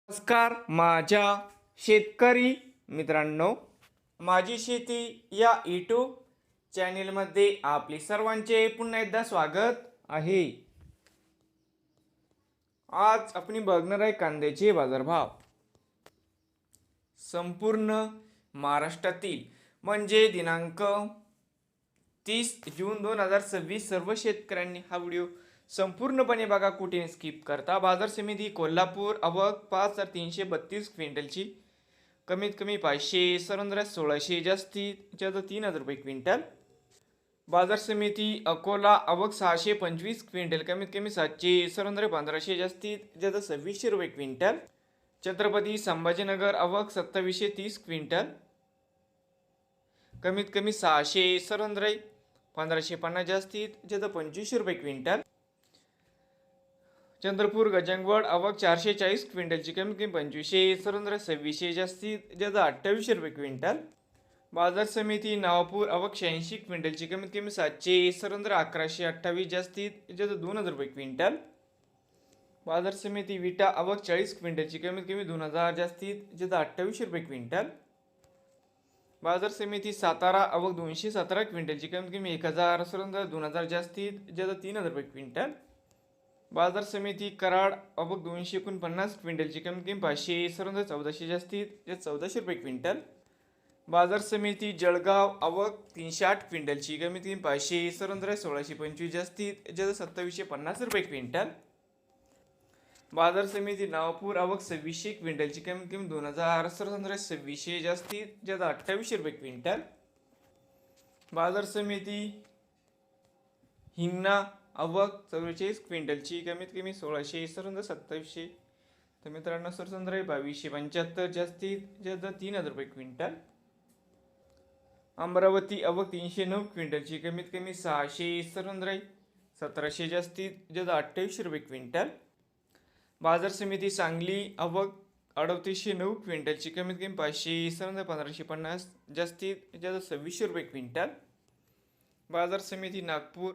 नमस्कार माझ्या शेतकरी मित्रांनो, माझी शेती या यूट्यूब चॅनेलमध्ये आपले सर्वांचे पुन्हा एकदा स्वागत आहे. आज आपण बघणार आहे कांद्याचे बाजारभाव. संपूर्ण महाराष्ट्रातील म्हणजे दिनांक 30 जून 2026 सर्व शेतकऱ्यांनी हा व्हिडिओ संपूर्णपणे बघा, कुठे स्किप करता. बाजार समिती कोल्हापूर आवक 5332 क्विंटलची, कमीत कमी 500, सर्वसाधारण 1600, जास्तीत जास्त 3000 रुपये क्विंटल. बाजार समिती अकोला आवक 625 क्विंटल, कमीत कमी 700, सर्वसाधारण 1500, जास्तीत जास्त 2600 रुपये क्विंटल. छत्रपती संभाजीनगर आवक 2730 क्विंटल, कमीत कमी 600, सर्वसाधारण 1550, जास्तीत जास्त 2500 रुपये क्विंटल. चंद्रपूर गजंगवड आवक 440 क्विंटलची, कमीत कमी 2500, सर्वसाधारण 2600, जास्तीत जास्त 2800 रुपये क्विंटल. बाजार समिती नवापूर आवक 86 क्विंटलची, कमीत कमी 700, सर्वसाधारण 1128, जास्तीत जास्त 2000 रुपये क्विंटल. बाजार समिती विटा आवक 40 क्विंटलची, कमीत कमी 2000, जास्तीत जास्त 2800 रुपये क्विंटल. बाजार समिती सातारा आवक 217 क्विंटलची, कमीत कमी 1000, सर्वसाधारण 2000, जास्तीत जास्त 3000 रुपये क्विंटल. बाजार समिती कराड आवक 249 क्विंटलची, कमीत कमी 500, सर्वसाधारण 1400, जास्तीत जास्त 1400 रुपये क्विंटल. बाजार समिती जळगाव आवक 308 क्विंटलची, कमीत कमी 500, सर्वसाधारण 1625, जास्तीत जास्त 2750 रुपये क्विंटल. बाजार समिती नवापूर आवक 2600 क्विंटलची, कमीत कमी 2000, सर्वसाधारण 2600, जास्तीत जास्त 2800 रुपये क्विंटल. बाजार समिती हिंगणा आवक 44 क्विंटलची, कमीत कमी 1600, सर्वसाधारण 2700, तर मित्रांनो सर्वसाधारण 2275, जास्तीत जास्त 3000 रुपये क्विंटल. अमरावती आवक 309 क्विंटलची, कमीत कमी 600, सर्वसाधारण 1700, जास्तीत जास्त 2800 रुपये क्विंटल. बाजार समिती सांगली आवक 3809 क्विंटलची, कमीत कमी 500, सर्वसाधारण 1550, जास्तीत जास्त 2600 रुपये क्विंटल. बाजार समिती नागपूर